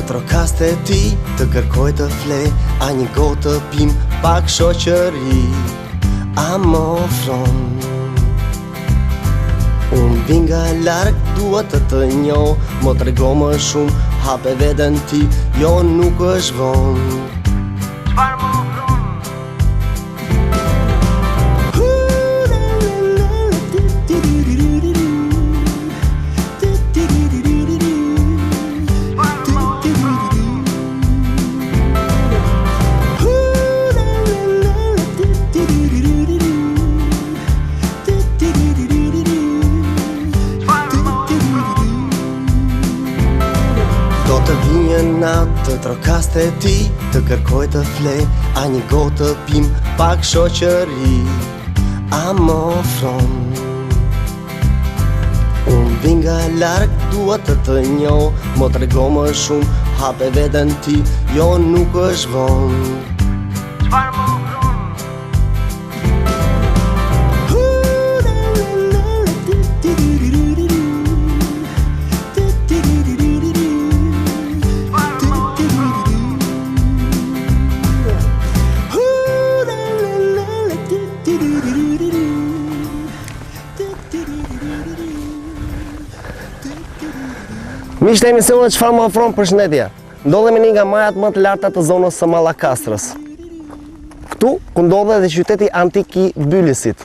trokaste ti të kërkoj të fle, a një gotë të pim pak shoqëri, a më ofron. Unë vin nga larg, dua të njoh, mo trego më shumë, hape veten ti, jo nuk është vonë. Çfarë më ofron? Të vi një natë të trokaste ti, të kërkoj të fle, a një gotë të pim pak shoqëri, a më ofron. Unë vin nga larg, dua të njoh, mo trego më shumë, hape veten ti, jo nuk është vonë. Çfarë më ofron? Miqtë e emisionit Çfarë më ofron, përshëndetje. Ndodhemi një nga majat më të larta të zonës së Mallakastrës. Këtu ku ndodhet dhe qyteti antik i Bylisit.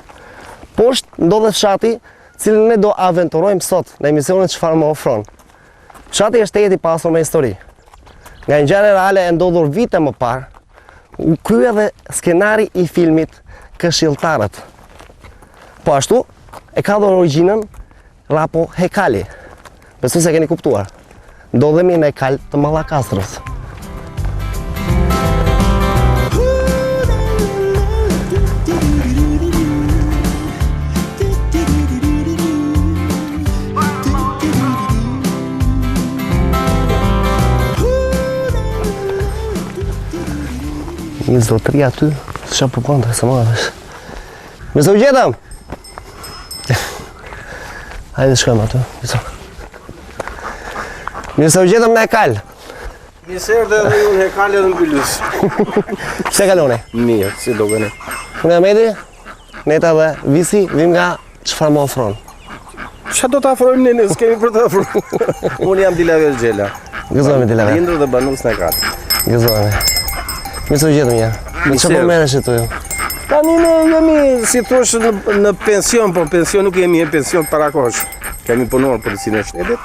Poshtë ndodhet fshati, cilin ne do aventurojmë sot në emisionin Çfarë më ofron. Fshati është tejet i pasur me histori. Nga një ngjarje reale e ndodhur vite më parë, u krye dhe skenari i filmit Këshilltarët. Po ashtu e ka dhe origjinën Rapo Hekali. Besoj se keni kuptuar. Ndodhemi në Hekal të Mallakastrës. Një zotëri aty, s'ka përpon të se marrësh. Me se u gjetëm! Hajde shkojmë aty. Mirë se u gjetëm në Hekal. Mirë erdhe edhe ju në Hekal edhe në Bylis. Se kaloni? Mirë, si do gëni. Unë jam Edi, Neta dhe Visi, vim nga Çfarë më ofron. Qa do të afrojmë nene, s'kemi për të afrojmë. Unë jam Dilavel Gjela. Gëzojme Dilavel. Lindër dhe banus në Hekal. Gëzojme. Mirë se u gjetëm ja. Në që po meresh e të ju? Tani ne jemi, si thosh, në pension, po pension nuk jemi në pension parakosh. Kemi punuar policinë e shtetit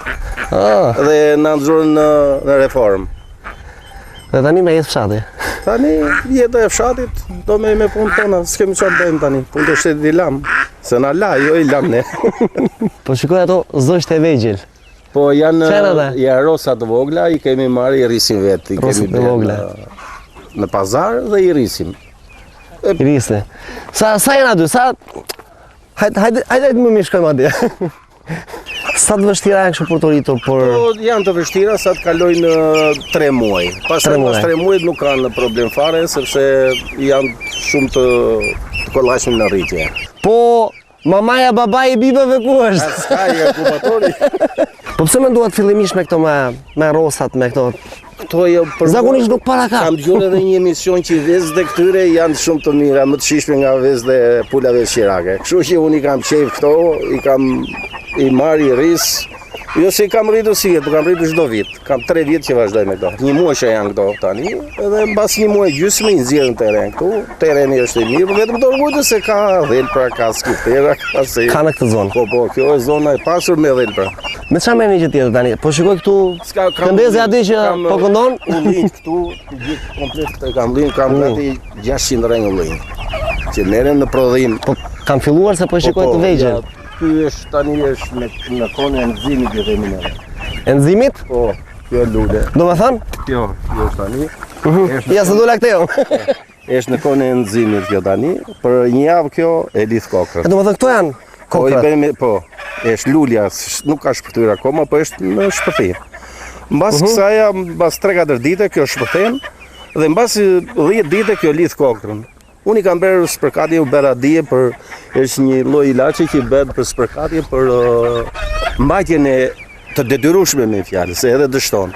dhe në nxorën në reform. Dhe tani me jetë fshati? Tani jeta e fshatit, do me punë tona, s'kemi çfarë bëjmë tani. Punë të shtetit i lam, se na la, jo i lam ne. Po shikoj ato zësht e vegjël. Po janë rosa të vogla, i kemi marrë, i rrisim vetë. Rosa të vogla. Në pazar dhe i rrisim. I rrisni. Sa janë aty? Hajde më mi shkojmë atje. Sa të vështira janë kështu për të rritur, por... Janë të vështira sa të kalojnë 3 muaj. Pas 3 muajt nuk kanë problem fare, sepse janë shumë të kollajshëm në rritje. Po, mamaja, babai i bibëve ku është? Ska i akupatori. Po pse menduat fillimisht me këto me rosat, me këto... Zakonisht nuk para ka. Kam dëgjuar edhe një emision që vezët e këtyre janë shumë të mira, më të shishme nga vezët e pulave shqirake. Kështu që unë i kam qejf këto, i marr i rris. Jo se i kam rritur si jetë, po kam rritur çdo vit. Kam 3 vjet që vazhdoj me këto. Një muaj që janë këto tani, edhe mbas një muaj gjysmë i nxjerrin terren këtu. Terreni është i mirë, por vetëm të rrugë se ka dhelpra, ka skutera, ka se. Ka në këtë zonë. Po, kjo është zona e pasur me dhelpra. Me çfarë merrni gjë tjetër tani? Po shikoj këtu këndezi aty që po këndon. Ullin këtu, gjithë komplet të kam ullin, kam gati 600 rreng ullin. Që merren në prodhim. Po kam filluar se po shikoj të vegjël. Ky është tani është në kohën e enzimit që themi ne. Enzimit? Po, kjo e lule. Do me thënë? Kjo është tani. Ja se dula këteo. Është në kohën e enzimit kjo tani, për një javë kjo e lidh kokrën. Do me thënë këto janë kokrat? Po, është lulja, nuk ka shpërthyer akoma, po është në shpërthim. Mbas kësaj, mbas 3-4 dite kjo shpërthen dhe mbas 10 dite kjo lidh kokrën. Unë i kam bërë spërkatje u bera dje për është një lloj ilaçi që i bëhet për spërkatje për mbajtjen e të detyrueshme me fjalë, se edhe dështon.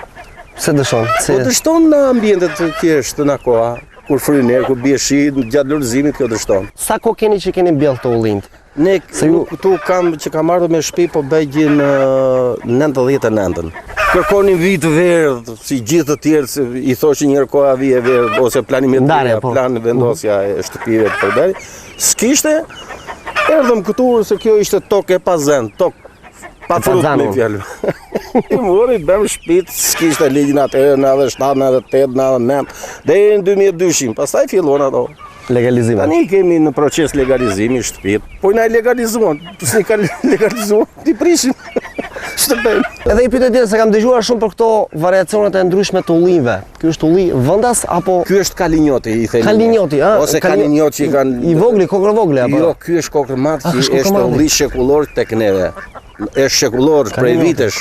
Se dëshon? Po dështon në ambientet të thjeshtë në koha, kur fryn erë, kur bie shi, gjatë lulëzimit kjo dështon. Sa ko keni që keni mbjell këto ullinjt? Ne këtu kam ardhur me shtëpi po bëj gjin 99. Kërkonin vit verë, si gjithë të tjerë, i thoshin njërë koha vije verë, ose planimetria, plan vendosja e shtëpive të përberi. S'kishte, erdhëm këtu se kjo ishte tokë e pa zend, tokë pa frut me fjallë. I mori, bëm shpit, s'kishte ligjin atërë, në edhe 7, në edhe 8, në edhe 9, dhe në 2002, pastaj fillon ato. Legalizimin. Tani kemi në proces legalizimi shtëpit, po na legalizuan, s'ni ka legalizuan, ti prishin. Shtëpim. Edhe i pyetja tjetër se kam dëgjuar shumë për këto variacionet e ndryshme të ullinjve. Ky është ulli vendas apo ky është kalinjoti i thënë. Kalinjoti, ose kalinjoti që kanë i vogël, kokër vogël apo? Jo, ky është kokrmat që është ulli shekullor tek neve. Është shekullor prej vitesh.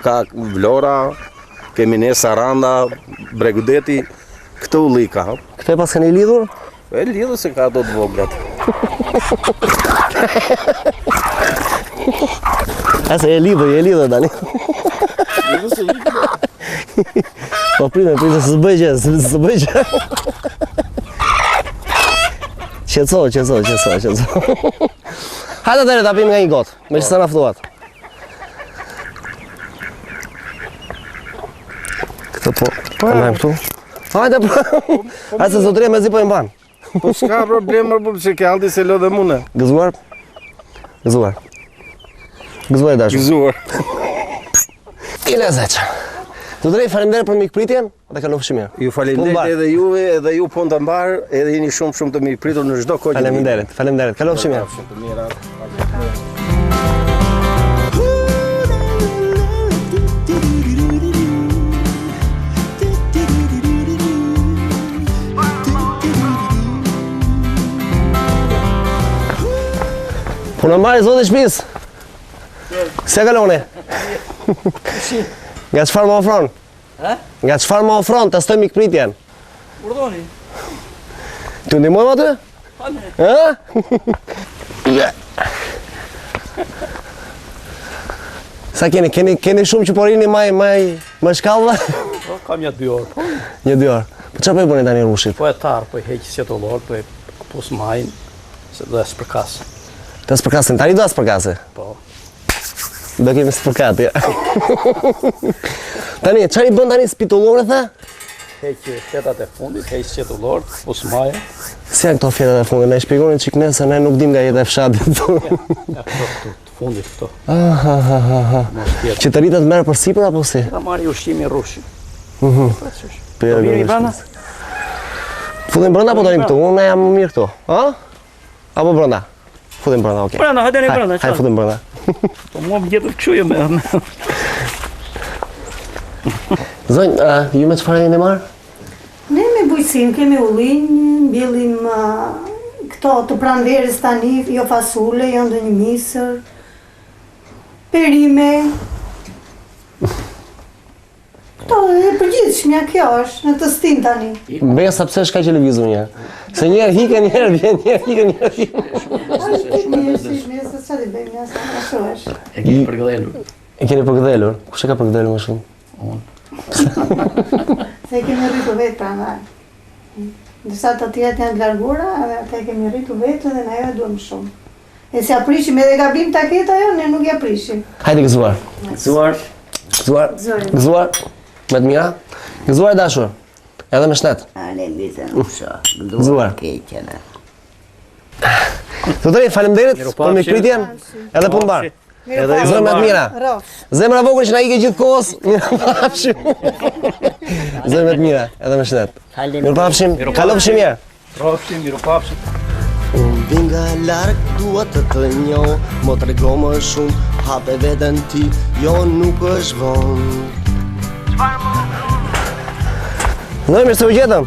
Ka Vlora, kemi ne Saranda, Bregudeti, këtë ulli ka. Këtë pas keni lidhur? E lidhur se ka ato të voglat. Ase e lidhë tani. Po pritë, së bëj gjë. Qetëso. Hajde dere ta pim nga një gotë, me që sa na ftuat. Këtë po, kam këtu. Hajde po, hajde se zotëria me zi po e mban. Po s'ka problem, se ke aldi se lo dhe mune. Gëzuar e dashur. Gëzuar. I lezeq. Zotërej, faleminderit për mikpritjen dhe kalofshi mirë. Ju faleminderit edhe juve, edhe ju punë të mbarë, edhe jeni shumë të mikpritur në çdo kohë. Faleminderit. Kalofshi mirë. Punë marrë zotë shtëpis. Se kaloni? Nga çfarë më ofron? Nga çfarë më ofron të stoj mikpritjen? Urdhoni. Të ndihmojmë aty? Sa keni shumë që porini më shkallëve? Po, kam një 2 orë. Një 2 orë. Po çfarë po i bëni tani rrushit? Po e tarë, po i heqë qetullor, po i pus majnë, se do e spërkasë. Të spërkasin, tani do spërkasi? Po. Do kemi spërkati. Tani, çfarë i bën tani spitullore the? Heqë fjetat e fundit, heqë qetullor, pus majnë. Si janë këto fjetat e fundit? Ne shpjegonin çik ne se ne nuk dim nga jeta e fshatit. Ja, këto, të fundit këto. Që të rritet merë për sipër apo si? Ta marri ushqimi rrushi. Do vini i brenda? Futim brenda apo dorim këtu? Unë jam më mirë këtu. Apo brenda? Futim brenda, okej. Brenda, hajde një brenda. Hajde futim brenda. Po mua më gjetët këshu jo me. Zonjë, ju me çfarë jeni marrë? Ne me bujqësim, kemi ullinj, mbjellim këto të pranverës tani, jo fasule, jo ndonjë misër, perime. Këto e përgjithshmja kjo është, në të stin tani. Mbesa pse shka që lëvizu njerë? Se njerë hike, njerë vjen, njerë hike, njerë vjen. Qa të bëjmë njësë, ashtu është. E keni përgëdhelur. E keni përgëdhelur? Kushe ka përgëdhelur më shumë? Unë. Se kemi rritu vetë pra ndaj. Ndërsa të tjerat janë të largura, edhe te kemi rritu vetë dhe na jo e duhem shumë. E si aprishim edhe gabim taketa jo, ne nuk ja prishim. Hajde gëzuar. Gëzuar. Me të mira. Gëzuar dashur. Edhe me shnet. Ale mbite në usha, Gëzuar. keqene. Zotëri, faleminderit për mikpritjen edhe punë mbar. Zemra të mira. Zemra vogël që na ike gjithë kohës. Mirupafshim. Zemra të mira, edhe me shnet. Mirupafshim. Kalofshi mirë. Mirupafshim. Unë vin nga larg, dua të njoh, mo trego më shumë, hape veten ti, jo nuk është vonë. Noi mirë se u gjetëm.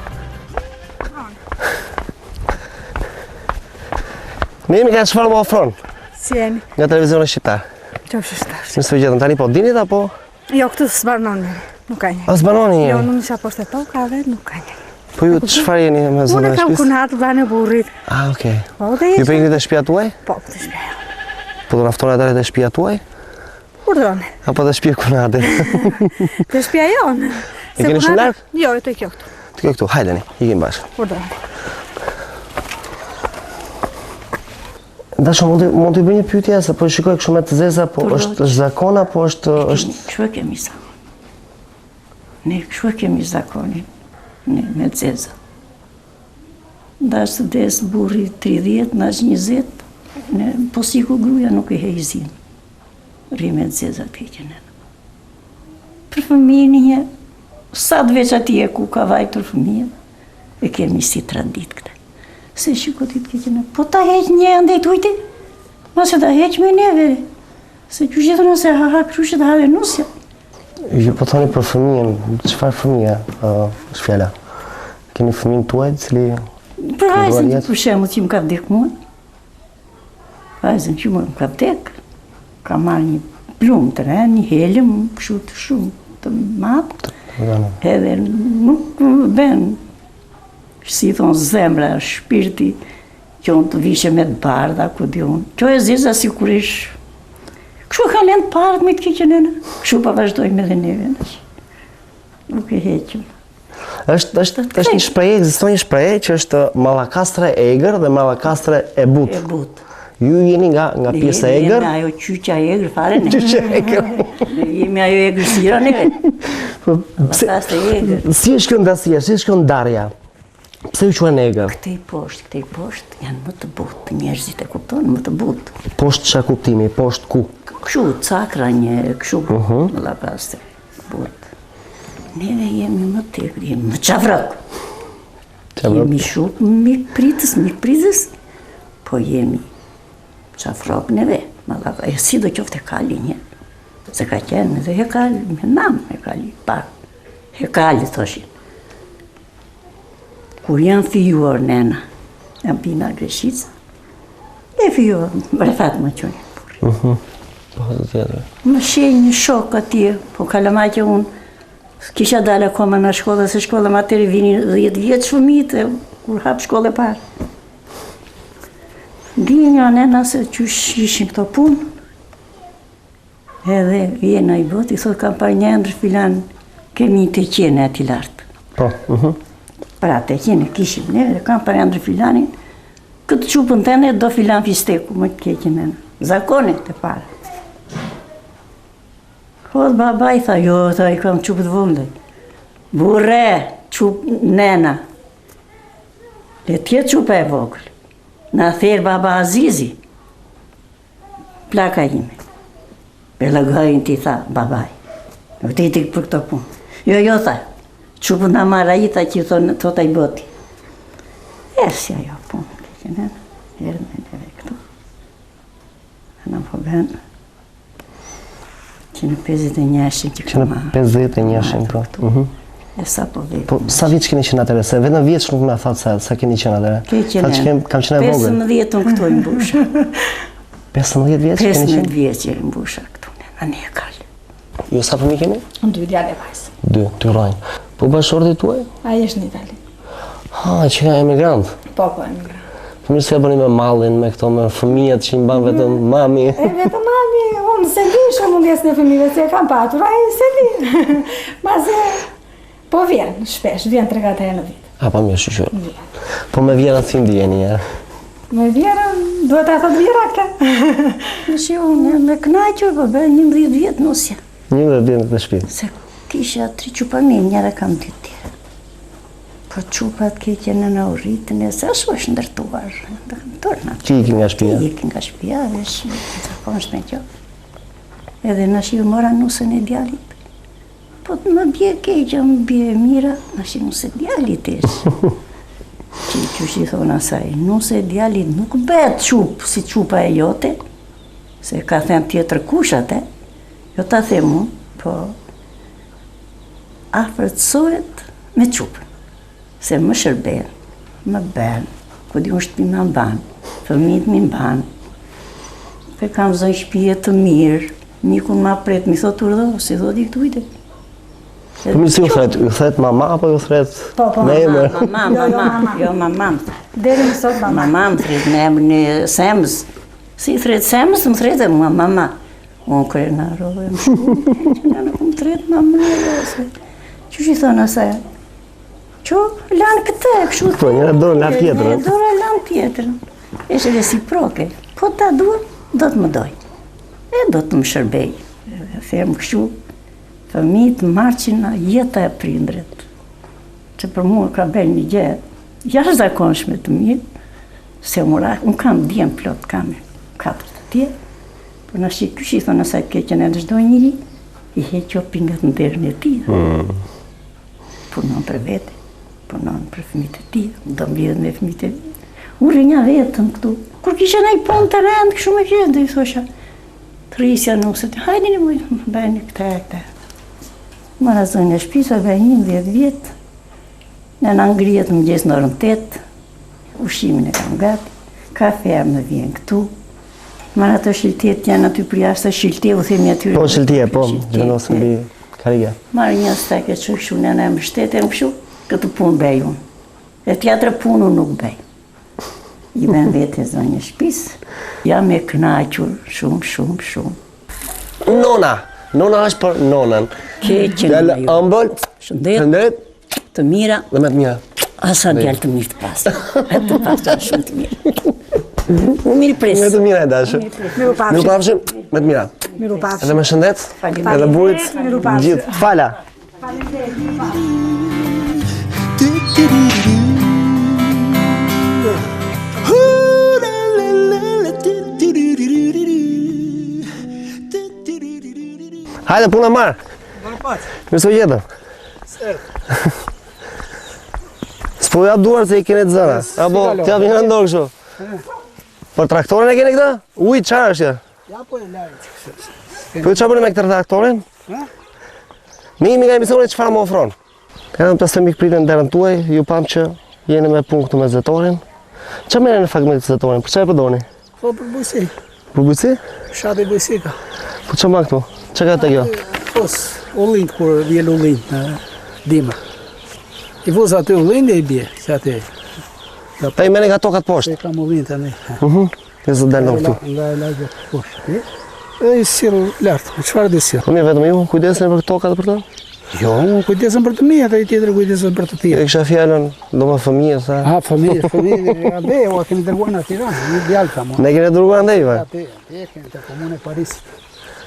Ne jemi ka çfarë më ofron? Si jeni? Nga televizioni shqiptar. Qofshi shtash. Mirë se u gjetëm. Tani po dinit apo? Jo, këtu s'banon njëri. Nuk ka njëri. As banoni Jo, njëri. nuk isha poshtë e tokave, nuk ka njëri. Po ju çfarë jeni me zonën Unë e kam shtëpisë? kunat banë e burrit. Ah, okay. Po, dhe Ju ishte? prekni te shtëpia tuaj? Po, të shpjeja. Po do naftoni ata te shtëpia tuaj? Urdhëroni. Apo te shtëpia kunate? Të shpjeja jonë. E keni shumë larg? Jo, të kjo këtu. Të kjo këtu, hajdeni, ikim bashkë. Por do. Dasha, mund të bëj një pyetje, se po shikoj kështu me të zeza, po është zakon apo është Kështu e kemi zakon. Ne kështu e kemi zakonin, ne me të zeza. Ndash të des burri 30, nash 20, ne po si ku gruaja nuk e hejzin. Rri me të zeza të keqen. Për fëmijën një, sa të veç atje ku ka vajtur fëmijën, e kemi si tradit këtë. Se shiko ti të keqen, po ta heq një ndaj tujti, ma se ta heq me neve, se që gjithë nëse ha krushet ha dhe nusja. Ju po thoni për fëmijën, çfarë fëmija është fjala? Keni fëmijën tuaj i cili Për vajzën për shembull që më ka vdek mua. Vajzën që më ka vdek, ka marrë një plumë të re, një helm, kështu të shumë të madh. Edhe nuk ben, si thonë zemra, shpirti, që unë të vishe me të bardha, ku di unë. Kjo e zeza sigurisht. Kështu ka lënë të bardh me të keqen nëna. Kështu pa vazhdojmë edhe neve. Nuk e heqim. është një shprehje, ekziston një shprehje që është mallakastre e egër dhe mallakastre e butë. E butë. Ju jeni nga pjesa e egër? Jemi ajo qyqa e egër fare ne. Qyqa e egër. Ne jemi ajo egër sira ne. Mallakastre e egër. Si është kjo ndasia, si është kjo ndarja? Pse ju quhen egër? Këte i poshtë janë më të butë, njerëzit e kuptonë më të butë. Poshtë çka kuptimi, poshtë ku? Kështu, cakra një, kështu, mallakastre, butë. Neve jemi më të egër, jemi më qafrak. Jemi shumë mikpritës, po jemi qafrak neve. E si do qofte kali një, se ka qenë edhe hekali, me namë hekali, pak. Hekali, thoshin. Kur janë fijuar nena, janë pina Greshica, e fijuar, brefat më qënë. Më shenjë një shok atje, po kalama që unë, kisha dalë akoma në shkolla, se shkolla më atëri vini 10 vjetë fëmijët, kur hapë shkollë e parë. Di një nena se që ishin këto punë, edhe vjena i botë, i thotë kam par një ndër filan, kemi të qene ati lartë. Po, Pra të qene kishim neve, kam par një ndër filanin, këtë qupën të ne do filan fisteku, më të keqen nena. Zakonit e parë. Kodë baba i tha, jo, tha i kam qupët vëndaj. Burre, qupë nena. Le tjetë qupë e vogël. Në therë baba Azizi. Plaka ime. Belagajin ti tha, babaj. Nuk ti ti për këto punë. Jo, tha, qupë në marra i tha që thota i boti. Esja jo punë, që nena. Herë me neve këtu. Në po benë. Që në 51-shin që që në 51-shin, po. E sa po vetë. Po, sa vjeç keni qenë atëre? Se vetëm vjeç nuk me thotë sa keni qenë atëre. Kam qenë e vogël. 15 unë këtu i mbusha. 15 vjeç keni 15 qenë? vjeç e mbusha këtu, në një kalë. Ju sa fëmijë keni? Unë 2 djalë e vajzë. 2, ty rrojnë. Po bashkëshorti tuaj? Ai është në Itali. Ha, që nga emigrant. Po, emigrant. Po mirë se e bëni me mallin, me këto, me fëmijët që i mban vetëm mami. E vetëm mami, unë se di shumë ndjesë në fëmijëve, se e kam patur, ai se di. Mase, po vjen, shpesh, vjen 3-4 herë në vit. A, pa mirë shqyqyr. Po me vjerat si ndjeni, ja? Me vjerën, duhet ta thot vjera këta. Nësi unë me knaqër, po bërë 11 vjetë nusja. 11 vjetë të shtëpi. Se kisha 3 qupa mirë, njëra kam 2 tjera. Po qupat keqen në urritën e se ashtu është ndërtuar. Që ikin nga shtëpia? Ikin nga shtëpia, vesh, zakonisht me kjo. Edhe në shi mora nusën e djalit. Po të më bje keqë, më bje mira, në shi nusë e djalit ishë. Që shi thonë asaj, nusë e djalit nuk bet qupë si qupa e jote, se ka them tjetër kushate, jo ta them unë, po afërtësohet me qupën. Se më shërben, më ben, ku di unë shtëpi më mban, fëmijët më mban. Pe kam zënë shtëpije të mirë, mikun ma pret, mi thot urdhë, si thot i këtu ujte. Po mirë si ju thret mama apo ju thret me emër? Mama, jo mama. Deri më sot mama. Mama më thret me emër në Semës. Si thret Semës, më thret e mua mama. Unë krenarove më shumë, që në nuk më thret mama, Qysh I thonë asaj? Qo, lanë këtë, kështu Po, njëra dorë nga tjetrën. Dora lanë tjetrën. Ishte reciproke. Po ta dua, do të më doj. E do të më shërbej. Them kështu, fëmijët marqin jeta e prindrit. Që për mua ka bërë një gjë jashtëzakonshme të mirë, se unë kam djem plot, kam 4 të tjerë, por në shqip kysh I thonë asaj keqen e në çdo njëri, I heqo pingat në derën e tij. Punon për vete, punon për fëmijët e tij, do mbledh me fëmijët e tij. Unë rrinja vetëm këtu. Kur kisha ndaj punë të rënd, kështu më qenë, I thosha, të rrisja nusët, hajdini më, bëjni këta. Marazojnë e shpisa, bëjnë 11 vjetë, në ngrihet mëngjes në orën 8, ushimin e kam gati, kafeja më vjen këtu. Marë ato shiltet janë aty për jashtë, shilte u themi atyre. Po shiltje, po, gjënosën bi karige. Marë një steke që kështu në më shtetë, kështu, këtë punë bëj unë. E tjetër punë unë nuk bëj. I ben vete zonjë shpis, jam e kënaqur shumë. Nona është për nonën. Keqen Djallë ju. ëmbël, Shëndet, të mira, dhe me të mira. asa djallë të mirë të pasë. E të pasë shumë të mirë. U mirë presë. Me të mira e dashur. Miru Miru pafshim, me të mira. Miru pafshim. Edhe me shëndet, edhe burit, Miru pafshim. gjithë. Fala. Hajde puna marë. Mirë se u jetëm. S'po jap duar se I keni të zëna. Apo t'jap një ndorë kështu. Për traktorin e keni këta? Uj, qarë është ja? Ja, po e lajt. Po çfarë bëni me këtë traktorin? Ne jemi nga emisioni çfarë më ofron. Kam të semi pritën derën tuaj, ju pam që jeni me punë këtu me zetorin. Çfarë merrni në fakt me zetorin? Për çfarë përdorni? Po për bujësi. Për bujësi? Shati bujësi ka. Po çfarë bën këtu? Çka ka te kjo? Pos, ullin kur vjen ullin në dimër. I vuz aty ullin e I bje, që aty. Ta I merrni nga tokat poshtë. E kam ullin tani. Nëse dalë këtu. Nga e lagje poshtë. E I sill lartë, çfarë di sill? Po mirë vetëm ju kujdeseni për tokat për to? Jo, unë kujdesem për të mia, ai tjetër kujdesem për të E tjerë. kisha fjalën do me fëmijë sa. Ah, fëmijë, ande, o kemi dërguar në Tiranë, një djalë kam. Ne keni dërguar andaj va. Atë, kemi të komunë e Parisit.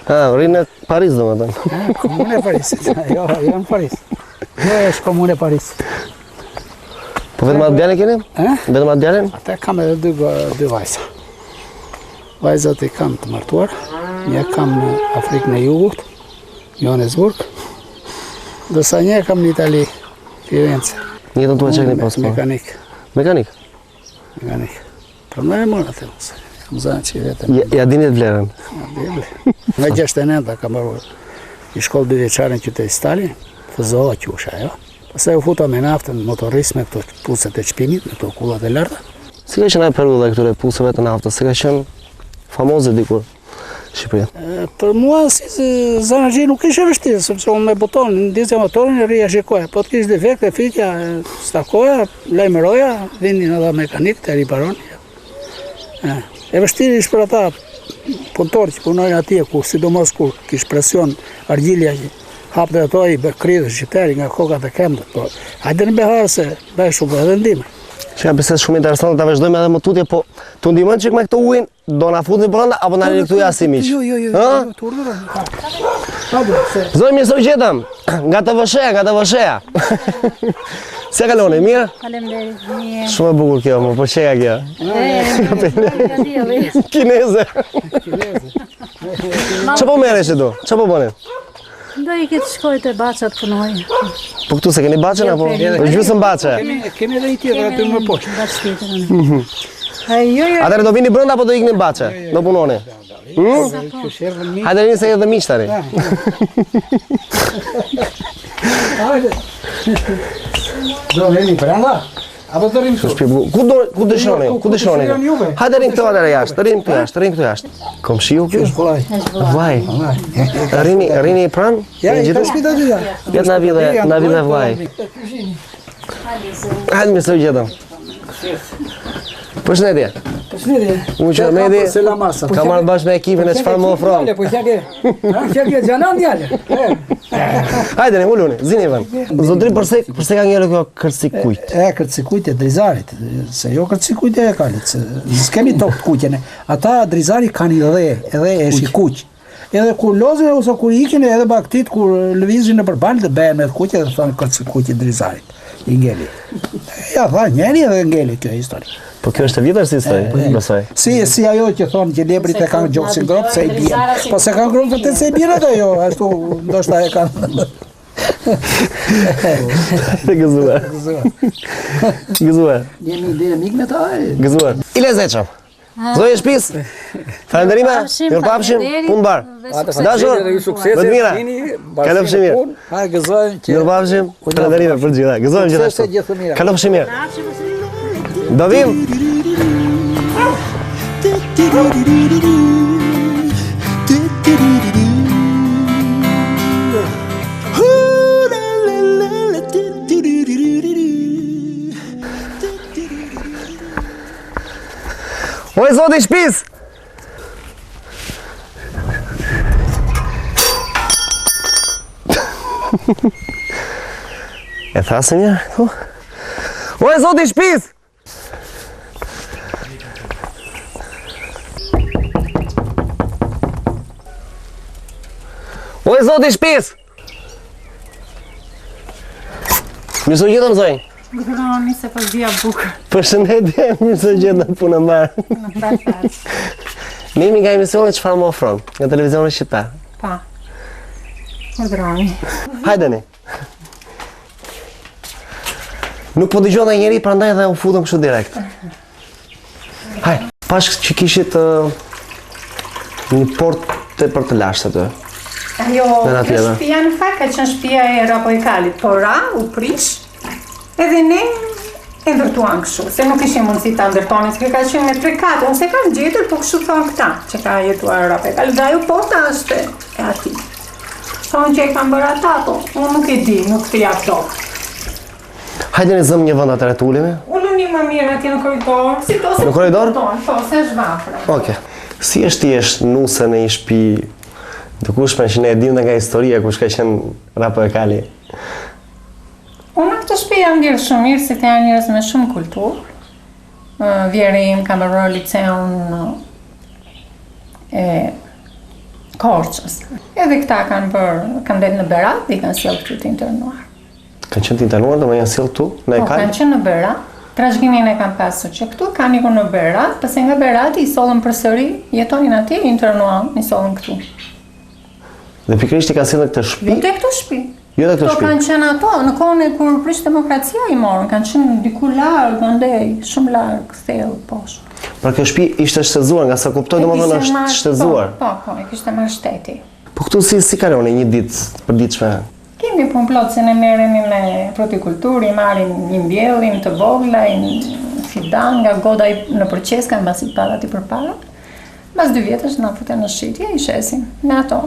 Ah, rinë në Paris domethënë. Komunë e Parisit. Jo, në Paris. Jo, është komunë e Parisit. Po vetëm atë djalë keni? Vetëm atë djalën? Ata kam edhe dy vajza. Vajzat I kam të martuar, një kam në Afrikën e Jugut, Johannesburg, dërsa një kam në Itali, Firenze. Njëtën tuaj që keni pas po. Mekanik. Mekanik? Mekanik. Për më e mërë atë mëse. Kam zanë që I vetëm. Ja dini të vlerën. Nga 69 kam bërë I shkollë 2 vjeçare në qytet Stalin, fëzoha qusha, jo. Pastaj u futa me naftën, motorisme, këto puset e çpinit, me këto kullat e larta. Si ka qenë periudha këtyre puseve të naftës? Si ka qenë famoze dikur Shqipëria? Për mua si zanagji nuk ishte vështirë, sepse unë me buton, ndizja motorin e rria shikoja, po të kishte defekte, fikja, stakoja, lajmëroja, vinin edhe mekanikët e riparoni. E vështirë ishte për ata punëtorë që punojnë atje, ku sidomos kur kish presion argjilja që hapte ato I kridhë shqiptari nga kokat e kemdët, po hajde në behar se bëj shumë edhe ndime. Që ka bisedë shumë interesante, ta vazhdojmë edhe më tutje, po të ndihmojnë çik me këtë ujin, do na futni brenda apo na lini këtu jashtë si miq? Jo, të urdhëroj. Zoj mirë se u gjetëm. Nga të vësheja. Si e kaloni, mirë? Faleminderit, mirë. Shumë e bukur kjo, më pëlqeja kjo. Kineze. Çfarë po merresh ti? Çfarë po bëni? Do I këtë shkoj të baçat punoj. Po këtu se keni baçën apo? Gjysmë baçë. Kemi edhe I tjetër aty më poshtë. Baç tjetër. Jo. Atëherë do vini brenda apo do ikni baçë? Do punoni? Hajde rini se edhe miq tani. Do veni brenda? Apo do rim këtu? Ku dëshironi? Ku dëshironi? Hajde rini këtu atëherë jashtë, rini këtu jashtë. Komshiu ky? Shkollaj. Vllai. Rini pranë? Ja, I ka spita dy ja. Jet na vide vllai. Hajde mirë se u gjetëm. Përshëndetje. Unë që Medi, Selamasa. ka marrë bashkë me ekipin e çfarë më ofron. Po çka ke? Ha, çka ke janan djalë? Hajde, uluni, zini vën. Zotri, përse ka ngelë kjo kërcikujt? Kërcikujt e drizarit, se jo kërcikujt e kalit, s'kemi tokë të kuqene. Ata drizari kanë edhe e shikuq. Edhe kur lozën ose kur ikin edhe baktit, kur lëvizin në përbal dhe bëhen me të kuqe dhe thonë kërcikujt e drizarit. I ngeli. Ja, tha njeri edhe ngeli kjo histori. Po kjo është e vjetër si histori, besoj. Si ajo që thonë që lebrit e kanë gjokë si ngropë se i bjen. Po se kanë ngropë të se i bjen ato jo, ashtu ndoshta e kanë. Gëzuar. Gëzuar. Jemi dinamik me ta e. Gëzuar. I lezeqëm. Zoje shpis, falenderime, mirëpafshim, punë barë. Dashur, më të mira, kalofshi mirë. Mirëpafshim, falenderime për gjitha, gëzojmë gjithashtu. Kalofshi mirë. Do vim. Oj, zoti shpis! E thasë një? Oj, zoti shpis! Oj, zoti shpis! Mirë gjithëm, zojnë. Grani se po zia bukë. Përshëndetje, mirë se gjithë punë marë. Ne jemi nga emisioni Çfarë më ofron, nga televizioni shqiptar. Pa. Grani. Hajdeni. Nuk po dëgjova njëri, prandaj edhe u futëm kështu direkt. Hajde, pash që kishit një portë për të lashtë aty. Ajo, kjo shtëpia në fakt ka qenë shtëpia e Rapoikalit, por u prish. Edhe ne e ndërtuan kështu, se nuk ishim mundësi ta ndërtonin, se ka qenë me 3 katë, unë se kam gjetur, po kështu thonë këta, që ka jetuar Rapoikali, dhe ajo porta është e ati. Thonë që e kam bërë ata, po, unë nuk e di, nuk të jap tokë. Hajde në zëmë një vënd atë retulimi. Ulluni më mirë atje në koridor, si to se në koridor? Po, se është vafra. Oke. Si është jeshtë nuse në një shtëpi të kushme që ne e dim nga historia kush ka qenë Rapoikali? Unë këtë shtëpi jam ndjerë shumë mirë, se të janë njerëz me shumë kulturë. Vjeri im ka mbarruar liceun e Korçës. Edhe këta kanë dalë në Berat dhe i kanë sjellë këtu të internuar. Kanë qenë të internuar dhe më janë sjellë këtu, në Ekal? Po, kanë qenë në Berat. Trashëgimin e kanë pasur që këtu kanë ikur në Berat, pse nga Berati i sollën përsëri, jetonin atje, internuan, i sollën këtu. Dhe pikërisht i kanë sjellë këtë shtëpi? Jo te këtu shtëpi. Jo te këtu shtëpi. To kanë qenë ato, në kohën e kur prish demokracia i morën, kanë qenë diku larg, andej, shumë larg, thellë poshtë. Pra kjo shtëpi ishte shtëzuar, nga sa kuptoj domethënë është shtëzuar. Po, e kishte marrë shteti. Po këtu si kaloni një ditë përditshme? Kemi punë plot se ne merremi me frutikulturë, i marrim një mbjellin të vogla, një fidan nga goda në Përqeska, mbasi parat i përpara. Mbas 2 vjetësh na futen në shitje, i shesim me ato.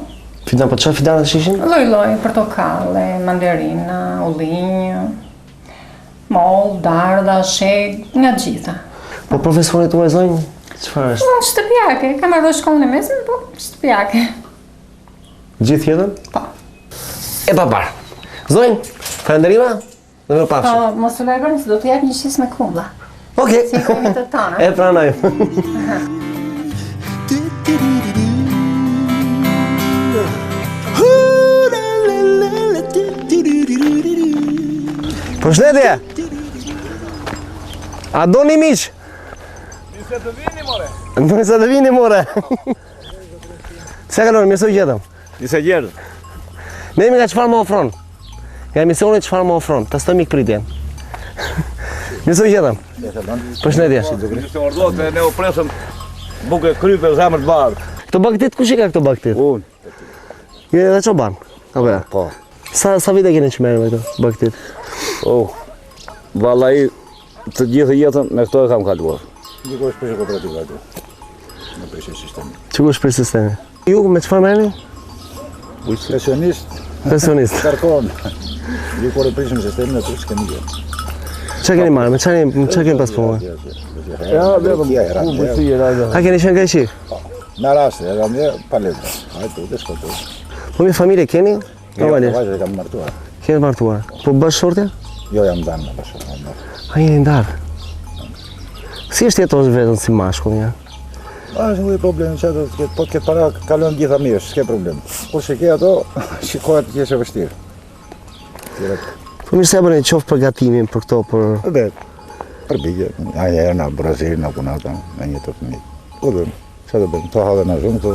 Fidan, po çfarë fidanet ishin? Lloj, portokalle, mandarina, ullinj, moll, dardha, sheg, nga gjitha. Po profesorit tuaj zonjë, çfarë është? Unë shtëpiake, kam marrë shkollën e mesme, po shtëpiake. Gjithë jetën? Po. E pa parë. Zonjë, falenderime dhe mirëpafshim. Po, mos u largoni se do të jap një shisë me kumlla. Okej. Si kemi të tona. E pranoj. Përshëndetje. A doni miq? Nëse të vini, more. Nëse të vini, more. Se kalon, mirë se u gjetëm. Nëse gjerë. Ne jemi nga Çfarë më ofron. Nga emisioni Çfarë më ofron. Testoj mikpritjen. Mirë se u gjetëm. Përshëndetje. Nëse ordot, ne u presëm buke krype zemër të bardhë. Këto baktit, kush i ka këto baktit? Unë. Je edhe çoban. Apo ja? Po. Sa vite keni që merr me këto baktit? Vallai të gjithë jetën me këto e kam kaluar. Dikush për kooperativë aty. Në prishin sistemi. Çikush për sistemi. Ju me çfarë merrni? Pensionist, Pensionist. karton. Dikur e prishin sistemin aty s'kemi gjë. Çfarë keni marrë? Me çfarë keni pas punë? Ja, vetëm Si e raja. A keni qenë greqi? Na raste, era më pa letra. Ai po të shkotoj. Po mi familje keni? Normalisht. Vajzë kam martuar. Keni martuar. Po bësh shortja? Jo, jam ndarë me bashkë. A jeni ndarë? Si është jetosh vetën si mashkull, ja? Është një problem që po të ketë para, kalon gjitha mirë, s'ke problem. Kur që ke ato, shikohet që është e vështirë. Po mirë se e bëni qoftë përgatimin për këto, për... Dhe, përbigje, aja e në Brazil, në punata, në një të të një. Po dhe, që të bëjmë, të hadhe në zhumë, të...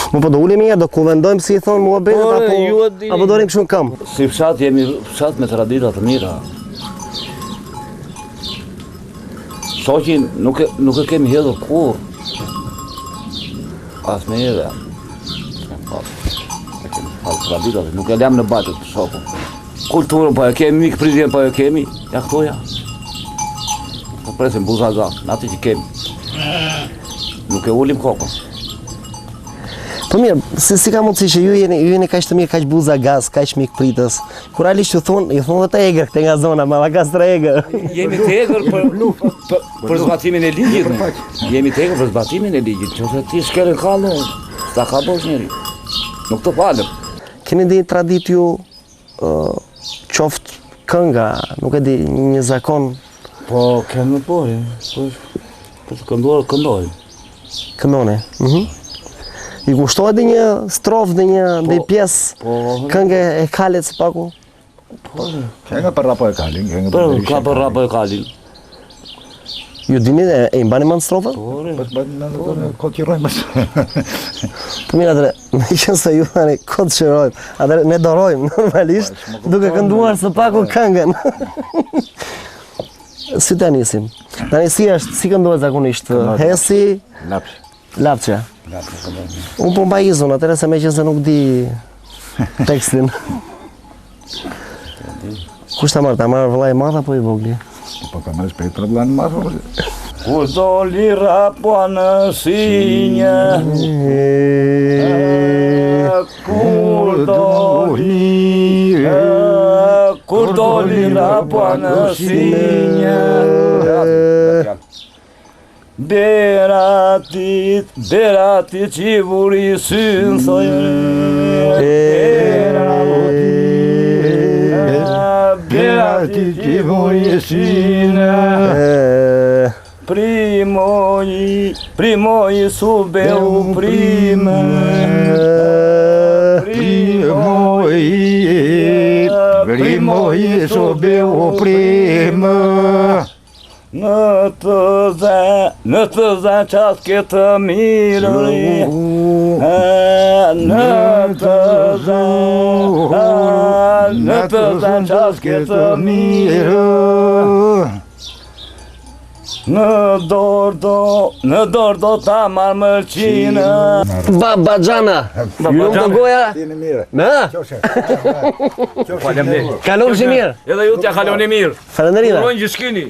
Më po do ulemi ja, do kuvendojmë si i thonë mua betet, apo do rim shumë kam? Si fshat jemi fshat me tradita të mira. Shoqin nuk e kemi hedhur kur. As me edhe. Pas traditat, nuk e lem në batët shoku. Kulturën po e kemi, mikë pritjen po e kemi, ja këto ja. Po presim buzaga, në atë që kemi. Nuk e ulim kokën. Po mirë, si ka mundësi që ju jeni kaq të mirë, kaq buza gaz, kaq mik pritës. Kur realisht ju thonë dhe të egër këte nga zona, Mallakastra egër. Jemi të egër për zbatimin e ligjit. Jemi të egër për zbatimin e ligjit, që ti shkeren kallu, s'ta ka bosh njeri. Nuk të falem. Keni di tradit ju qoftë kënga, nuk e di një zakon? Po, kemë pojë, po të këndojmë. Këndone? I kushtohet dhe një strofë dhe një pjesë këngë e kalit së paku? Kënga për rapo e kalin. Ka për rapo e kalin. Ju dini e mbani mend strofën? Ko t'jirojmë. Po mirë atëre, me qenë se ju tani ko t'qirojmë, atëre ne dorojmë normalisht duke kënduar së paku këngën. Si të nisim? Tani si këndohet zakonisht? Hesi? Lapçe. Unë po mba izun, atëre se me qenë se nuk di tekstin. Kush ta marrë? Ta marrë vëllai i madh apo i vogli? Po ka marrë shpejt për vëllain e madh. Kur doli rapo në sinje, kur doli rapo në sinje, Beratit qivuri synë thojë. Beratit qivuri synë. Primoj subeu prime. Primoj subeu prime. Në të zë qatë këtë mirë, në të zë qatë këtë mirë, në dorë do ta marrë mërqinë. Babajana! Ju nuk të goja? Tini mirë. Në? Kalon që mirë? Edhe ju t'ja kaloni mirë. Falenderina. Punojnë gjishkini.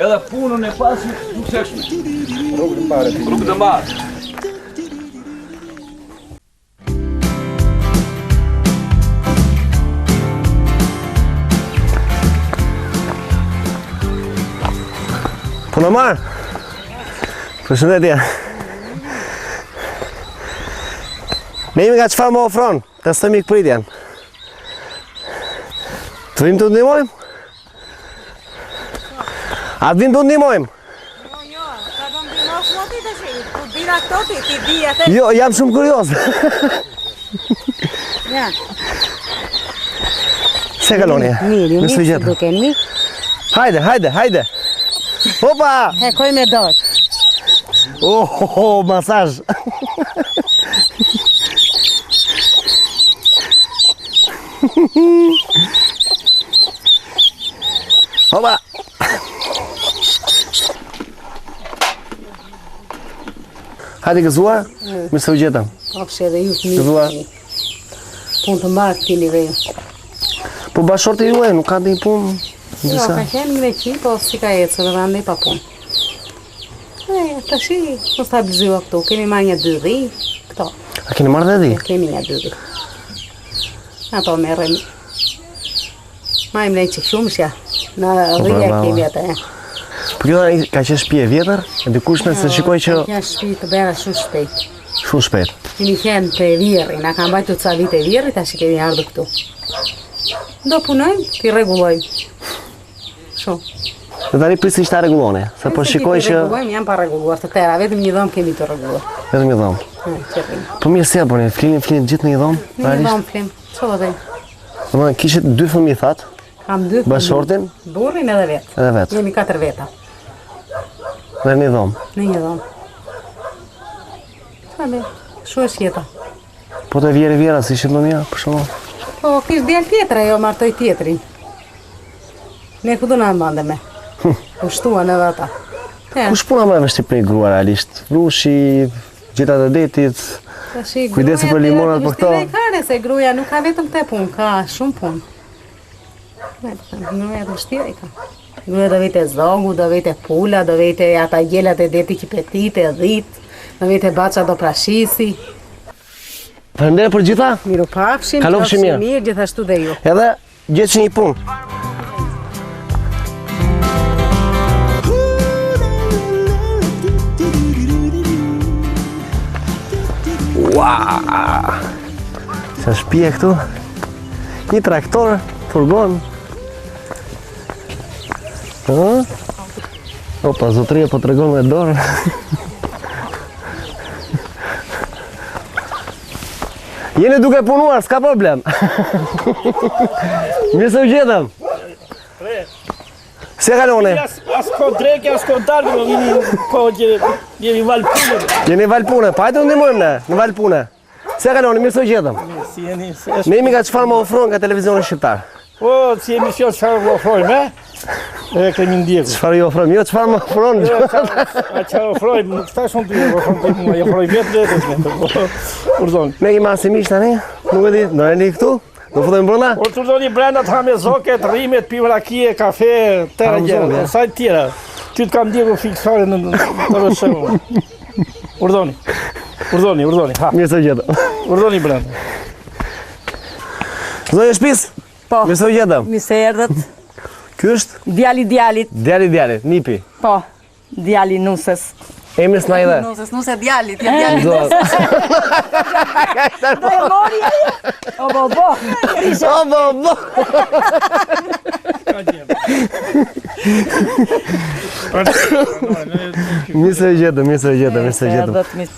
Edhe punën e pasit sukseshme. Rrugë të mbarë. Punë marë? Përshëndetje. Ne jemi nga qëfar më ofron, testojmë i këpritjen. Të vim të ndihmojmë? A të vim të ndihmojmë? Jo, ka do ndihmosh më ti të shi, ku dira këto ti di atë. Jo, jam shumë kurios. Ja. Se kaloni? Mirë, ju mirë që duken mi. Hajde. Opa! Koj me dojë. Oh, masaj. Opa! Hajde gëzuar, mirë se u gjetëm. Opshe edhe ju të mirë. Gëzuar. Punë të mbarë kini dhe ju. Po bashorte ju nuk ka dhe i punë? Jo, ka qenë një veqin, po si ka ecë dhe vande i pa punë. Të shi, në stabilizua këtu, kemi marrë një 2 dhi, këto. A keni marrë dhe dhi? Kemi një 2 dhi. Ato me rëmi. Ma im lejnë që shumë shja, në dhija kemi atë. Po kjo ka qenë shtëpi e vjetër, e dikushme se shikoj që... Ka qenë shtëpi të bera shumë shpejt. Shumë shpejt. Kemi qenë te Virri, na kanë bajtur ca vite Virri, tash kemi ardhur këtu. Do punojmë, ti rregullojmë. Shumë. Dhe tani prisi ta rregulloni, se po shikoj që rregullojmë, janë pa rregulluar të tëra, vetëm një dhomë kemi të rregulluar. vetëm një dhomë. Po mirë si apo ne flinin gjithë në një dhomë? Në një dhomë flim. Çfarë do? Domethënë kishit 2 fëmijë thatë. Kam 2 fëmijë. Bashortin? Burrin edhe vet. Edhe vet. Jemi 4 veta. Në një dhomë. Në një dhomë. Çfarë? Shu është jeta. Po të vjera si ishit më mira, për shembull. Po kish djalë tjetër, ajo martoi tjetrin. Ne ku do na mandeme? U shtuan edhe ata. Kush puna më e vështirë grua realisht? Rushi, gjetat e detit, kujdesi për limonat për këto. Kare se gruaja nuk ka vetëm këtë punë, ka shumë punë. Gruaja të vështirë ka. Gruaja do vete zogu, do vete pula, do vete ata gjelat e detit që petite, dhit, do vete baça do prashisi. Faleminderit për gjitha. Miropafshim, kalofshi mirë. mirë, gjithashtu dhe ju. Edhe gjetshi një punë. Wow! Sa shpije këtu? Një traktor, furgon. Opa, zotëria po tregon me dorë. Jeni duke punuar, s'ka problem. Mirë se u gjetëm. Se kaloni? As ko dreke, as ko darkë, do vini ko që jemi val pune. Jeni val pune, pa hajde u ndihmojmë ne, në val pune. Se kaloni, mirë se u gjetëm. Si jeni, Ne jemi nga çfarë më ofron nga televizionin shqiptar. O, si emision çfarë më ofrojmë, e kemi ndjekur. Çfarë ju ofrojmë? Jo, çfarë më ofron? A çfarë ofrojmë, nuk tash unë ty ofrojmë, mua i ofroj vetë. Urdhon. Ne kemi marrë si miq tani, nuk e di, do reni këtu? Do futem brenda? O të urdhoni brenda të hamë zoket, rrimet, pi rakie, kafe, tëra gjëra, sa të tjera. Ty të kam ndjekur fiksare në të rëshëmë. Urdhoni. Urdhoni, ha. Mirë se u gjetëm. Urdhoni brenda. Zonja shtëpis? Po. Mirë se u gjetëm. Mirë se erdhët. Ky është? Djali djalit. Djali, Nipi. Po, djali nusës. Emri s'na i dhe. Nuse djalit, ja djali nusës. Do e mori ajo? O bo. Mirë se u gjetëm.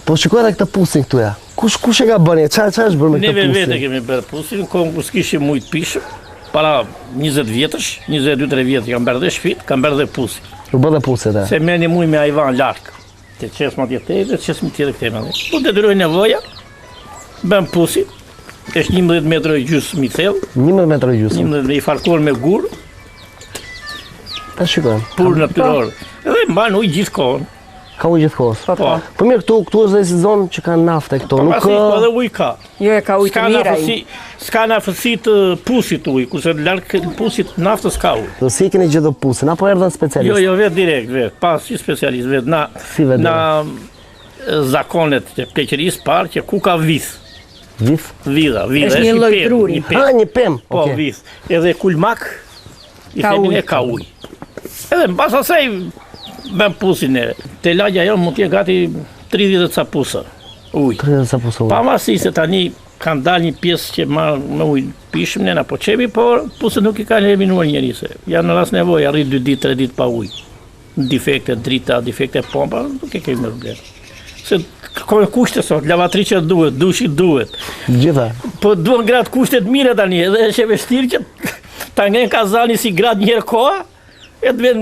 Po shikoj edhe këtë pusin këtu ja. Kush e ka bënë? Çfarë është bërë me këtë pusin? Neve vete kemi bërë pusin, kohën kur s'kishim mujt pishëm. Para 20 vjetësh, 22-3 vjetë kam bërë dhe shpit, kam bërë dhe pusin. U bë dhe pusit e? Se meni muj me ajvan larkë. Të qesë ma tjetëj dhe qesë më tjetër këtej me dhe. Po të dyroj nevoja, bëm pusin, është 11 metrë gjusë mi thellë. 11 metrë gjusë? 11 me i farkuar me gurë. Ta shikojmë. Pur natyror. Edhe mban ujë gjithë kohën. Ka ujë gjithë kohës? Po. Po mirë, këtu është dhe si zonë që ka nafte këto, Po nuk pasi po edhe ujë ka. Jo, e ka ujë të mira ai. S'ka naftësi të pusit ujë, kurse larg pusit naftës ka ujë. Do si keni gjetur pusin, apo erdhën specialist? Jo, vetë direkt, vetë, pas si specialist, vetë na zakonet të pleqërisë parë që ku ka vith. Vith? Vida. Është një lloj truri. Një pem. Po, vith. Edhe kulmak, i themin e ka ujë. Edhe në pas asaj, bëm pusin e. Te lagja jo mund t'je gati 30 ca pusa ujë. 30 ca pusa ujë. Pa masi se tani kanë dalë një pjesë që marrë me ujë pishëm nëna po qepi, por pusët nuk i kanë eliminuar njëri se. Janë në rast nevojë, arrit 2 ditë, 3 ditë pa ujë. Defekte drita, defekte pompa, nuk e kemi problem. Se kushte sot, lavatriçja duhet, dushi duhet. Gjitha. Po duhen gratë kushtet mire tani, edhe është e vështirë që ta ngren kazani si gratë njërë koha, e të vjen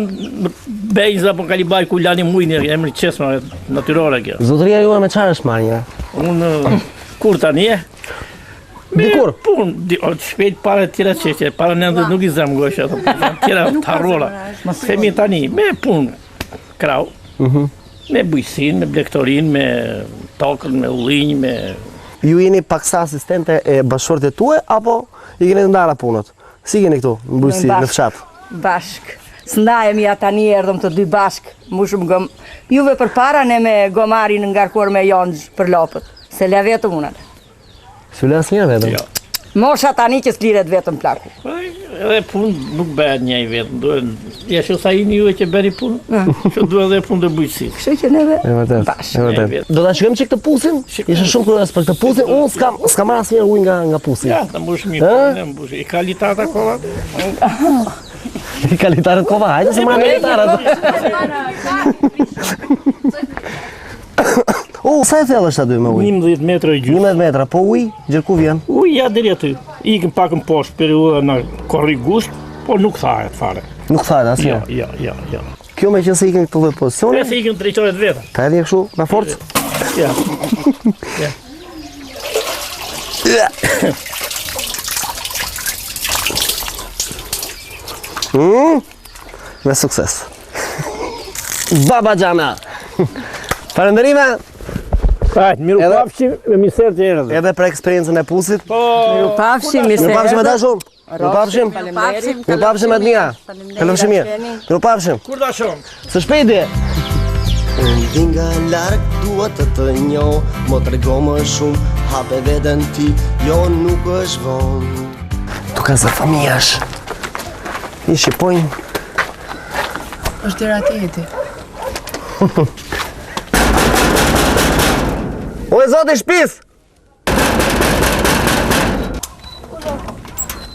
bejza po kalibaj ku lani mujnë, emri qesma, natyrore kjo. Zotëria juaj me çfarë është marrë një? Unë kur tani e? Dikur? Punë, shpejt para tjera qeshtje, para nëndë nuk i zemë gosha, tjera të harrora. Themi tani, me punë krau, me bujësin, me blektorin, me tokën, me ullinj, me... Ju jeni paksa asistente e bashkëshortet tuaj, apo i keni ndara punët? Si keni këtu, në bujësi, në fshat? Bashk. S'ndajemi ja tani erdhëm të dy bashk, mushëm gëm. Juve për para ne me gomarin ngarkuar me jonxh për lopët, se le vetëm unë. Se le asnjëherë vetëm? Jo. Mosha tani që s'liret vetëm plaku. edhe punë nuk bëhet një i vetë. Ja që sa jini juve që bëri punë, që duhet edhe punë të bujqësit. Kështu që neve Do ta shikojmë çik të pusin? Isha shumë kurioz për këtë pusin. Unë s'kam marrë asnjë ujë nga pusi. Ja, ta mbush mirë, ne mbush. I kalitata kova. I kalitarët kova, hajde se marrë kalitarët. Sa e thellë është aty me ujë? 11 metra e gjysmë. 11 metra, po ujë, gjerku vjen? Ujë ja deri aty. Ikën pakën poshtë periudha në korri gusht, po nuk thahet fare. Nuk thahet asnjë. Jo. Kjo me që se ikën këto lloj pozicione? Se ikën drejtoret veta. Ta edhi kështu me forcë? Ja. Me sukses. Baba Gjana! Falënderime! Miru pafshim me miser të erë. Edhe për eksperiencën e pusit. Miru pafshim, miser. Miru pafshim e dashur. Miru pafshim. Miru pafshim e të mija. Kalofshim mirë. Miru pafshim. Kur da shumë? Së shpejti. Ndi nga larg dua të njoh, mo trego më shumë, hape veten ti, jo nuk është vonë. Tu ka zë familjash. I shqipojnë. Është dera tjeti. O e zoti shpis!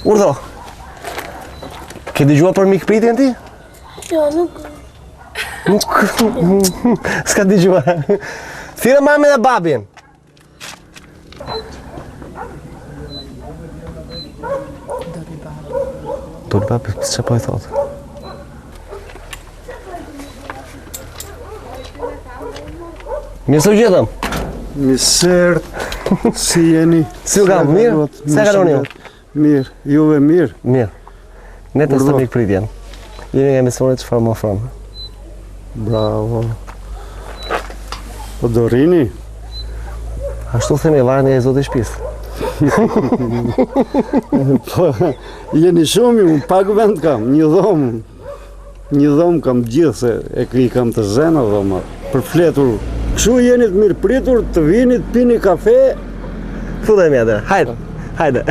Urdho. Ke dëgjuar për mikpritjen ti? Jo, nuk. S'ka dëgjuar. Thirrë mamin dhe babin. Dori babi, çfarë po i thotë? Mirë se u gjetëm. Miser, si jeni? Si u kam, mirë? Se kaloni ju? Mirë, juve mirë? Mirë. Ne të stë mikpritjen. Jeni nga emisionit çfarë më ofron. Bravo. Po do rini? Ashtu themi, varet nga i zoti shtëpis. Po, jeni shumë ju, pak vend kam, një dhomë. Një dhomë kam gjithë, se i kam të zena dhoma, për fletur. Kështu jeni të mirë pritur, të vini, të pini kafe. Fudemi atë, hajde, hajde.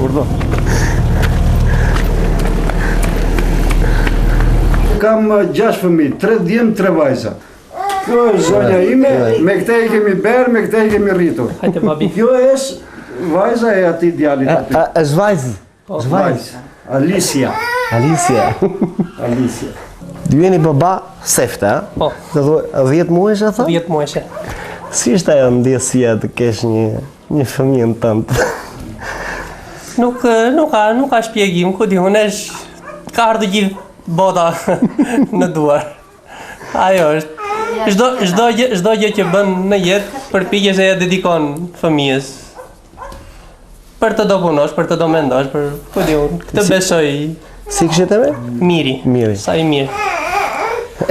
Urdhë. Kam 6 fëmijë, 3 djemë, 3 vajza. Kjo është zonja ime, me këte i kemi berë, me këte i kemi rritur. Hajde, babi. Kjo është vajza e ati djalit ati. Është vajzë? Është vajzë? Alicia. Alicia. Alicia. Ju jeni baba sefte, a? Po. 10 muajsh e tha? 10 muajsh. Si është ajo ndjesia të kesh një fëmijën tënd? Nuk ka shpjegim, ku di, unë është ka ardhur gjithë bota në duar. Ajo është. Çdo gjë që bën në jetë përpiqesh e ja dedikon fëmijës. Për të do punosh, për të do mendosh, për ku di unë, këtë besoj. Si kishte me? Miri. Sa i mirë.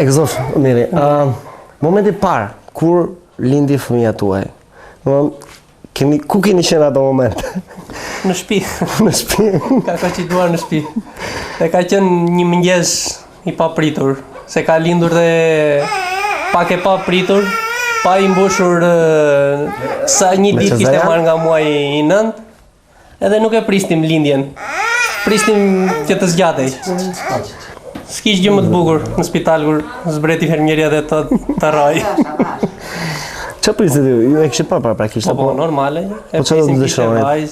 Egzof, miri. Momenti parë kur lindi fëmia tuaj. Ku keni qenë ato moment? Në shtëpi. Në shtëpi. Ka koqituar në shtëpi. E ka qenë një mëngjes i papritur, se ka lindur dhe pak e papritur, pa i mbushur sa një ditë kishte marrë nga muaji i 9, edhe nuk e pristim lindjen. Pristim që të zgjatej. S'kish gjë më të bukur në spital kur zbreti infermieria dhe të rroj. Çfarë prisni ju? Ju e kishit parë praktikisht apo? Po, normale. Po çfarë do të dëshironi?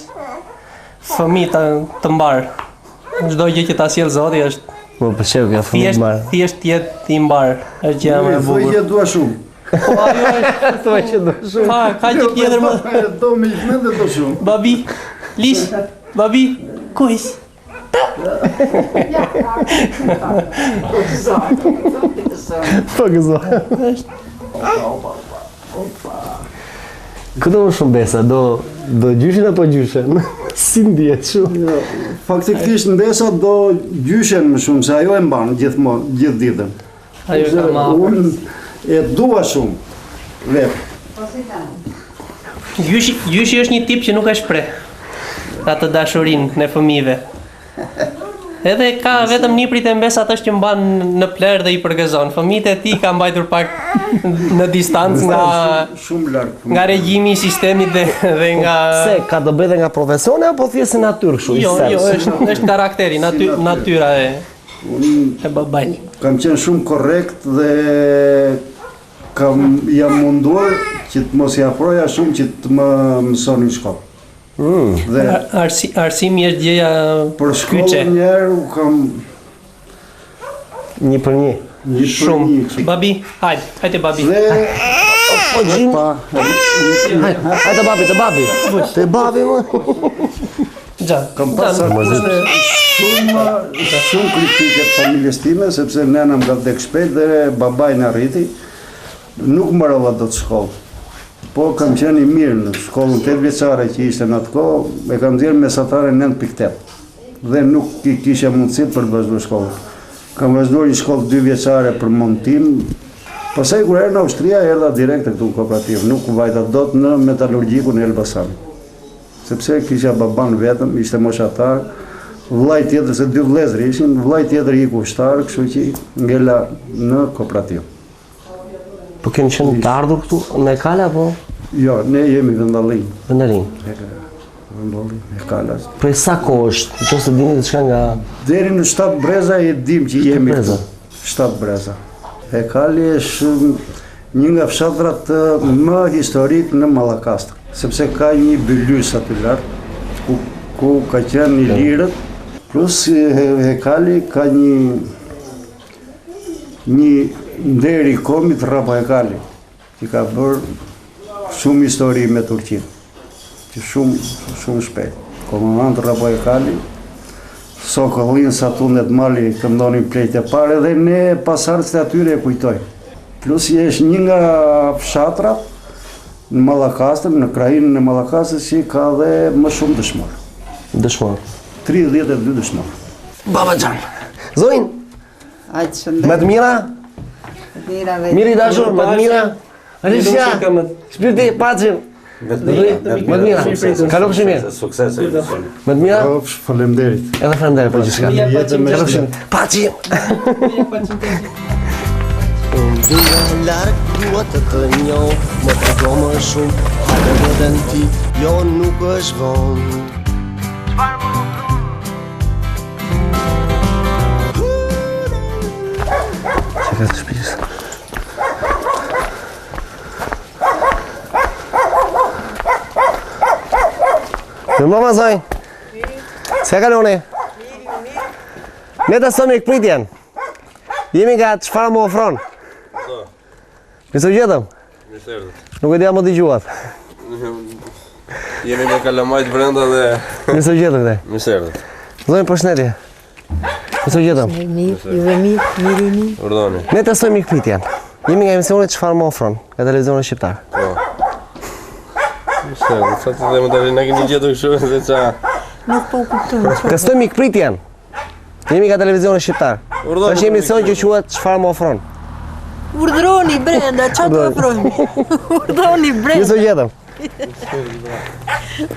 Fëmijë të mbar. Çdo gjë që ta sjell Zoti është. Po pëlqeu kjo fëmijë të mbar. Thjesht jetë i mbar. Është gjë më e bukur. Thuaj që dua shumë. Po ajo është thuaj që dua shumë. Ka gjë tjetër më. Do më mendë do shumë. Babi, Lish, babi, kuis. Po gëzo. Këtë më shumë besa, do gjyshin apo gjyshen? Si ndihet shumë? Faktikisht ndesa do gjyshen më shumë, se ajo e mban gjithmonë, gjithë ditën. Ajo ka më Unë e dua shumë, vetë. Gjyshi është një tip që nuk e shpreh atë dashurinë në fëmijëve. Edhe ka vetëm niprit e mbes ato që mban në pler dhe I përgëzon. Fëmijët e tij ka mbajtur pak në distancë nga shumë larg. Nga regjimi I sistemit dhe nga Se ka të bëjë nga profesioni apo thjesht natyrë kështu Jo, është karakteri, natyra e babait. Kam qenë shumë korrekt dhe jam munduar që të mos I afroja shumë që të më mësoni në shkollë. Dhe arsimi është gjëja për shkollën njerë u kam 1 për 1. Shumë. Babi, hajde babi. Po gjim. Hajde babi, te babi më. Kam pasur shumë kritike të familjes time, sepse nena më ka vdek shpejt dhe babaj në arriti. Nuk më rëva do të shkollë. Po kam qenë I mirë në shkollën 8 vjeçare që ishte në atë kohë, e kam dhirë mesatare 9.8 dhe nuk kisha mundësi për të vazhduar shkollën. Kam vazhduar një shkollë 2 vjeçare për montim, pastaj kur erdha në Austria erdha direkt këtu në kooperativë, nuk vajta dot në metalurgjikun e Elbasanit. Sepse kisha baban vetëm, ishte moshatar, vllai tjetër se 2 vëllezër ishin, vllai tjetër iku ushtar, kështu që ngela në kooperativë. Po keni qenë të ardhur këtu me kala apo? Jo, ne jemi vendallim. Vendallim. Vendallim me kalas. Prej sa kohë është? Nëse dini diçka nga deri në 7 breza e dim që jemi këtu. 7 breza. Hekali është një nga fshatrat më historik në Mallakastër, sepse ka një bylys aty lart ku ka qenë një lirët, plus Hekali ka një nderi komit Rapa Hekali, që ka bërë shumë histori me Turqinë, që shumë shpejt. Komandant Rapa Hekali, Sokollin Satunet Mali këndonin plejt e pare dhe ne pasardhët e atyre e kujtoj. Plus është një nga fshatrat në Mallakastër, në krajinën e Mallakastër që ka dhe më shumë dëshmor. Dëshmor? 32 dëshmor. Baba Xhan. Zoin. Hajde shëndet. Me të mira? Mira dhe. Miri dashur, me të mira. Alisha. Shpirti, pacim. Me të mira. Kalofshi mirë. Sukses. Me të mira. Faleminderit. Edhe faleminderit për gjithçka. Kalofshi. Pacim. Nga larg dua të njoh, më trego më shumë, hajde veten ti, jo nuk është vonë. Çfarë të shpis? Mama Zoj. Se kaloni? Ne të sëmi këpritjen. Jemi nga çfarë më ofron? Mirë se u gjetëm? Mirë se erdhët. Nuk e dija më dëgjuat. Jemi me kalamajt brenda dhe... Mirë se u gjetëm këthe. Mirë se erdhët. Zojnë përshëndetje. Mirë se u gjetëm. Juve mirë. Urdhoni. Ne testojmë mikpritjen. Jemi nga emisionit çfarë më ofron nga televizionit shqiptar. Po. Mirë se erdhët. Sa të dhe më të rinë, keni gjetur kështu se qa... Nuk po kuptoj. Testojmë mikpritjen. Jemi nga televizionit shqiptar. Është një emision që quhet çfarë më ofron. Urdhroni brenda, qa të ofroni? Urdhroni brenda. Mirë se u gjetëm.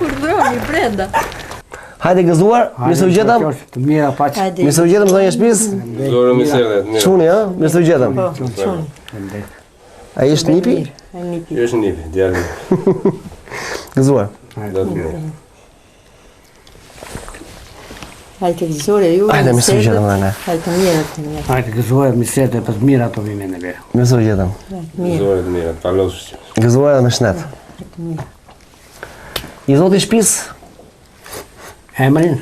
Urdhroni brenda. Hajde gëzuar, mirë se u gjetëm. Të mira paq. Mirë se u gjetëm zonja Shpiz. Zoro mirë se erdhët. Çuni, ë? Mirë se u gjetëm. Po, çuni. Ai është nipi? Ju është nipi, djali. Gëzuar. Do të mirë. Hajde të gëzore ju. Hajde mirë se u gjetëm ne. Hajde të mira të mira. Hajde gëzuar misete për të mira ato vime në verë. Mirë se u gjetëm. Gëzuar të mira, palosht. Gëzuar edhe me shnet. I zoti Shpiz? Emrin?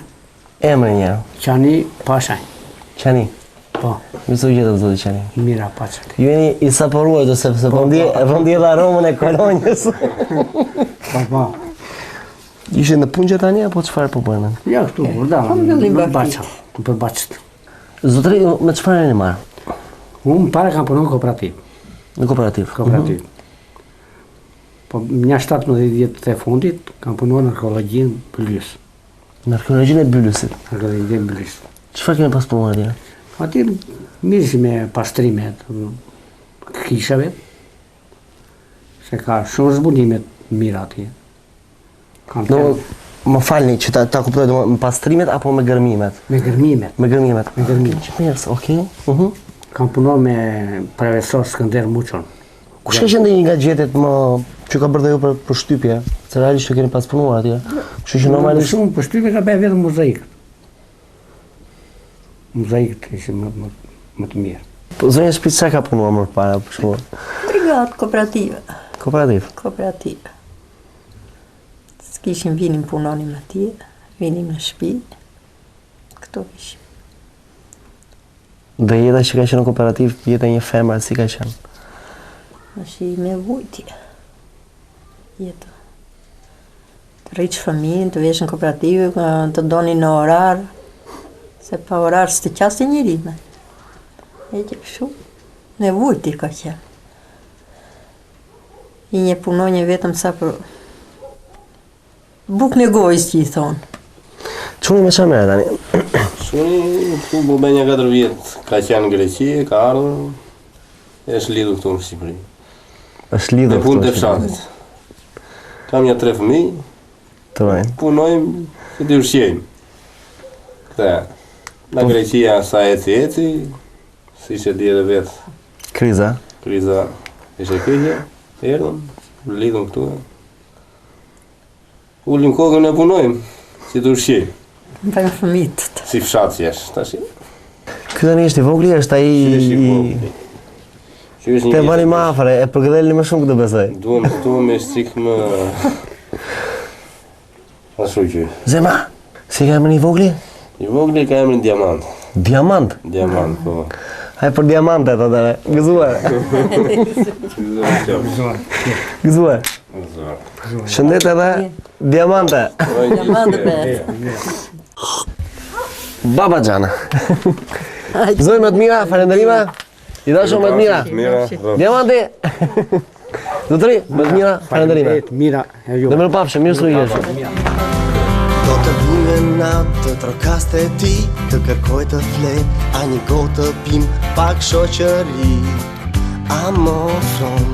Emrin ja. Qani Pasha. Qani? Po. Mirë se u gjetëm zoti Qani. Mira paqet. Ju jeni i saporuar sepse po ndje dhe aromën e kolonjës. Po. Ishe në punë që tani apo çfarë po bënë? Ja këtu, në baqa. Për baqët. Zotëri, me çfarë jeni marrë? Unë para kam punuar në kooperativ. Në kooperativ? Kooperativ. Po një 17 vjetë të fundit kam punuar në arkeologjinë Byllys. Në arkeologjinë e Byllysit? Arkeologjinë e Byllysit. Çfarë keni pas punuar atje? Atje mirësi me pastrimet, kishave, se ka shumë zbunimet mira atje. Më falni që ta kuptoj me pastrimet apo me gërmimet? Me gërmimet. Me gërmimet. Me gërmimet. Mirë, okej. Kam punuar me profesor Skënder Muçon. Kush ka qenë një nga gjetjet më që ka bërë dhe ju për shtypje? Se realisht që keni pas punuar atje. Kështu që normalisht shumë për shtypje ka bërë vetëm mozaikët. Mozaikët ishin më të mirë. Po zonja Shpis çka ka punuar më parë për shkak? Brigadë kooperative. Kooperativ. S'kishim vinim punonim atje, vinim në shtëpi. Këto ishim. Dhe jeta që ka qenë në kooperativ, jeta një femër si ka qenë? Është i nevojtje. Jeta. Të rriç fëmijën, të vesh në kooperativë, të doni në orar, se pa orar s'të qasë njëri me. E që shumë, nevojtje ka qenë. I një punonjë vetëm sa për buk në gojës që i thonë. Quni me qa mere tani? Quni po bëj një 4 vjetë, ka qenë në Greqi, ka ardhur, është lidhur këtu në Shqipëri. Është lidhur këtu në punë të fshatit. Kam një 3 fëmijë, punojmë që t'i ushqejmë. Këta, në Greqia sa eci, si që di edhe vetë. Kriza ishe keqe, erdhëm, lidhëm këtu. Ullim kokën e punojmë, si të ushqejmë. Bëjmë fëmijët. Si fshat që është, tash. Ky tani është i vogli, është ai te bani më afër, e përgëdhelni më shumë këtë besoj. Duam me strik më ashtu që. Zema, si ka emrin i vogli? I vogli ka emrin Diamant. Diamant? Diamant, po. Haj për diamantet atëre, gëzuar. Gëzuar. Shëndet edhe diamante. Baba Gjana. Zoj më të mira, falenderime. I dashur më të mira. Diamante. Zotëri, më të mira, falenderime. Mira, dhe më pafshëm, mirë së jesh. Do të vune natë të trokaste ti, të kërkoj të flet, a një gotë të pim, pak shoqëri, a më fron.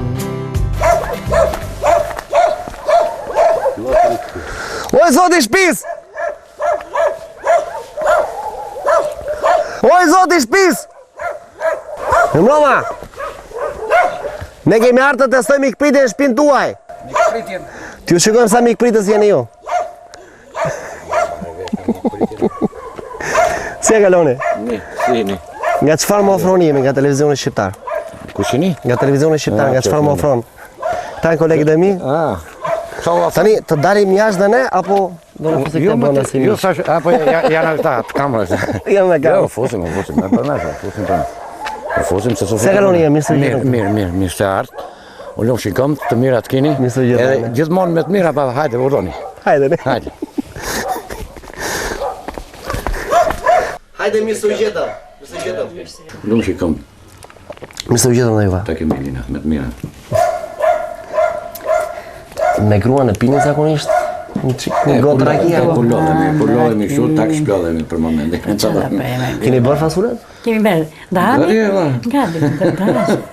Oj, zoti Shpis! Oj, zoti Shpis! Në mroma! Ne kemi artë të testojmë mikpritjen në shpinë tuaj. Mikpritjen? T'ju shikojmë sa mikpritës jeni ju. Si e kaloni? Si jeni? Nga çfarë më ofroni jemi nga televizioni shqiptar? Kush jeni? Nga televizioni shqiptar, nga çfarë më ofron? Ta janë kolegët e mi? Tani të dalim jashtë dhe ne apo do të fusim këtu bëna si? Jo, apo janë ata të kamerës. Janë me kamerë. Jo, fusim, me përnasha, fusim tonë. Fusim se Se kaloni jemi, mirë se art. U lëshin këmbë, të mirat keni. Edhe gjithmonë me të mira pa hajde urdhoni. Hajde. Hajde mirë së gjetëm. Lëshin këmbë. Mirë së gjetëm dhe juva. Ta kemi lina, me të mirat. Me gruan e pini zakonisht? Një gotë rakia? Pullodhemi kështu, tak shplodhemi për momentin. Keni bërë fasulet? Kemi bërë. Dali?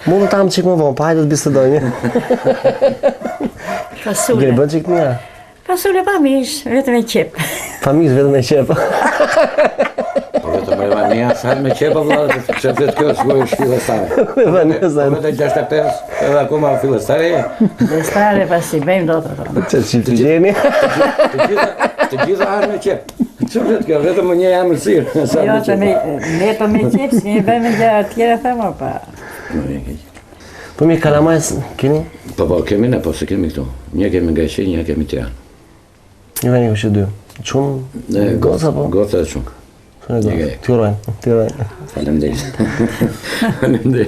Mund të tamë qik më vonë, pa hajde të bisedojnë. Fasule. Keni bërë qik mira? Fasule pa mish, vetëm e qep. Pa mish, vetëm e qep. Vetëm e vania, sa me qepa vladë, që vetë kjo shkojë fillestare. Vetë 65, edhe akoma fillestare. Fillestare pasi bëjmë do të thonë. Që të gjeni? Të gjitha arë me qep. Që vetë kjo, vetëm një jam mësirë. Jo, që vetëm me qep, si një bëjmë gjë tjera thema, pa. Po mi kalamajs, keni? Po, kemi ne, po se kemi këtu. Një kemi nga Qi, një kemi Tiranë. Një veni kështë dy. Qunë goca po? Goca e qunë. Tyrojnë. Faleminderit.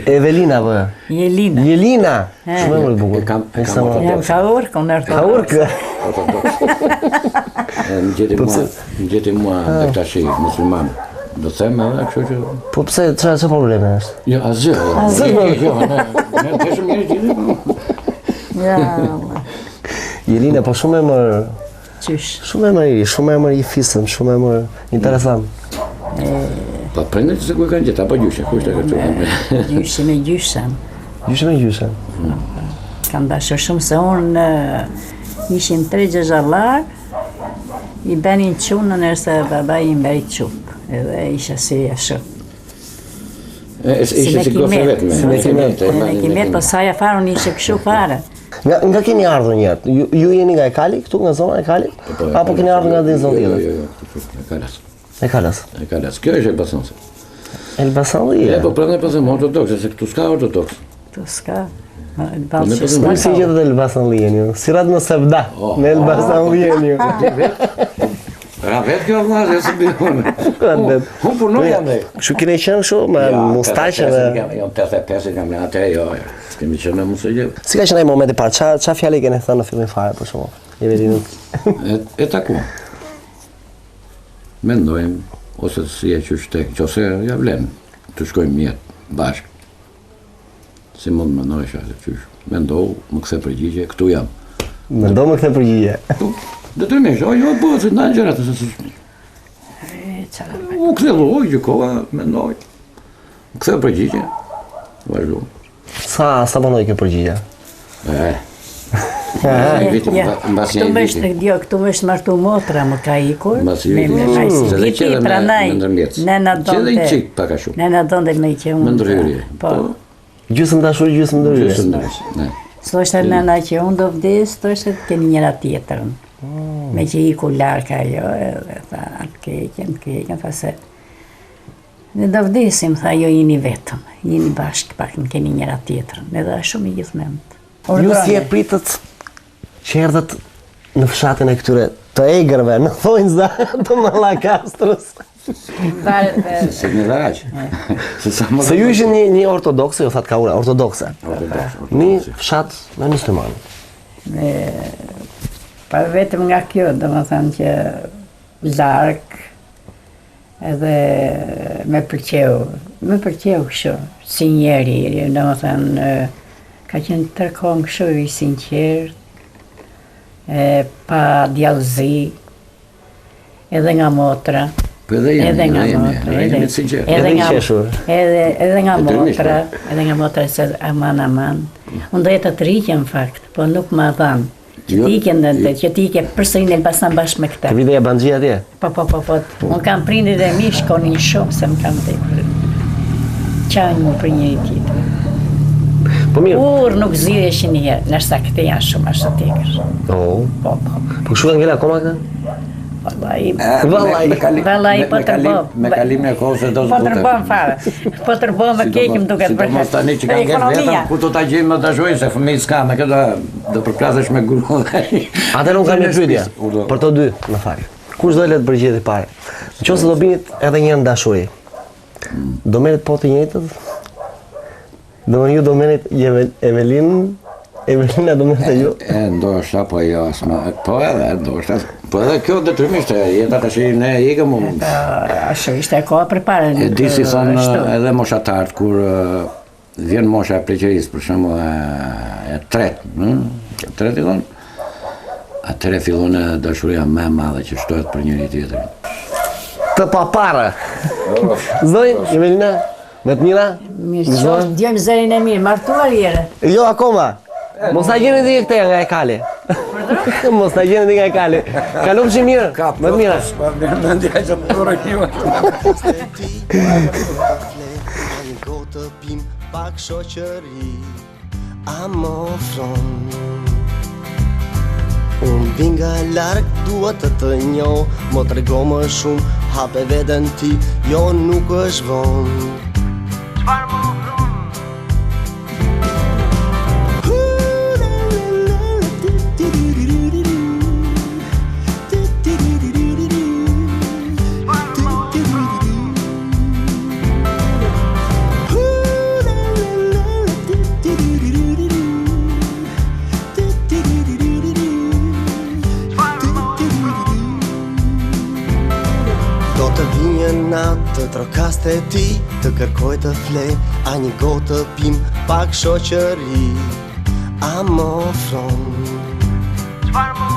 Evelina po? Jelina. Shumë e më të bukur. Jam kaurk, unë nërë të Më gjeti mua dhe këta shi musliman. Do them edhe kështu që... Po pse, që probleme është? Jo, asgjë. Jo, ne të shumë njëri gjithë. Ja, Jelina, po shumë e mërë... Qysh? Shumë e mërë i fisëm, shumë e mërë interesant. Pa prende që se kuj kanë gjitha, po gjyshe, kush të kërtu? Gjyshe me gjyshen. Gjyshe me gjyshen? Kam dashur shumë se unë ishim 3 gjëzhallar, I benin qunë nërse baba i mberi qup, edhe isha si ashtë. Ishe si gose vetme. Si me kimet, po saja farë unë ishe këshu fare. Nga keni ardhur njërë? Ju jeni nga e Kali, këtu nga zona e Kali? Apo keni ardhur nga dhe zonë tjetër? Jo, e Kalas. E Kalas? E Kalas. Kjo është Elbasanse. Elbasanli? Po prandaj pasëm ortodoks, se këtu s'ka ortodoks. Tu s'ka. Nuk si gjithë dhe Elbasanli jeni ju. Si ratë në Sevda, në Elbasanli jeni ju. Ra vetë kjo vëllazë, se bëjone. Unë punoj jam dhe. Kështu kene qenë shu me mustaqe dhe... Jo, 85 kam në atë, jo. Kemi qenë me mustaqe. Si ka qenë ai momenti parë? Qa fjali kene thënë në fillim fare, për shumë? E taku. Mendojmë, ose si e qysh tek, ose ja vlenë, të shkojmë mjetë, bashkë. Si mund më nërë shasë, qysh. Mendohu, më kthe përgjigje, këtu jam. Mendohu më kthe përgjigje? Detyrimisht, jo bëhet se ndajnë gjërat se u kthelloj, gjykova, mendoj. Kthe përgjigje. Vazhdo. Sa banoj kjo përgjigje? Këtu më është martu motra më ka ikur. Me majsi pranaj. Nena donde me që unë. Më ndryrje. Gjysmë dashur, gjysmë ndryrje. Së është nena që unë do vdes, të është keni njëra tjetërën. Me që i ku larka jo, edhe tha, atë keken, tha se ne do vdesim, tha jo jeni vetëm, jeni bashkë pak në keni njëra tjetërën, edhe a shumë i gjithmend. Ju si e pritët që erdhët në fshatin e këtyre të egrëve, në thonjza të Mallakastrës. Se një dharaq. Se ju ishin një ortodokse, jo thatë ka ura, ortodokse. Një fshat me musliman. Pa vetëm nga kjo, do më thënë që larkë, edhe me përqeu kështu, si njeri, do më thënë, ka qenë tërkohën kështu i sinqert, pa djallëzi, edhe nga motra. Edhe nga motra, edhe nga motra se aman. Unë do jetë të rikje në fakt, po nuk ma dhanë. Që ti ke përsëri në Elbasan bashkë me këta. Të vide e banxhia atje? Po. Unë kam prindit dhe mi shkonin shumë se më kam të qajnë mu për njëri tjetër. Po mirë. Kur nuk zgjidheshin një herë, nërsa këte janë shumë ashtë të tegër. Po. Po kështu kanë ngella akoma ka? Vallaj, po tërbom. Me kalim e kohës e do zbutë. Po tërbom fare. Po tërbom me kekim duke të përhet. Sidomos tani që ka ngellë vetëm, ku do t'a gjejmë më të shuj, se fëmijë s'ka, me këtë do përplasesh me gurë. Atër unë kam një pyetje, për të dy, në fakt. Kush do le të përgjigjet i pare? Nëse do binit edhe një dashuri, do merret po të njëjtët? Do ju do merret Evelina do merret ju? Ndoshta po jo, po edhe ndoshta. Po edhe kjo detyrimisht jeta tash ne ikëm. Ashtu ishte e koha përpara. E di si thonë edhe moshatarët kur vjen mosha e pleqërisë, për shembull e tretë, tretë thonë. Atëre fillon dashuria më e madhe që shtohet për njëri tjetrin. Të papara. Zoj, Evelina, me të mira? Mirë, djojmë zërin e mirë, martuar jere? Jo, akoma. Mos ta gjeni ti këte nga e Kali. Mos ta gjeni ti nga e Kali. Kalom që mirë, më të mira. Më ndjaj që të përë një. Një gotë pim pak shoqëri, amofron. Unë vinga larg, dua të njoh, mo trego më shumë, hape veten ti, jo nuk është vonë. Çfarë më ofron? Të trokaste ti, të kërkoj të flej, a një gotë të pim pak shoqëri, a më ofron. Çfarë më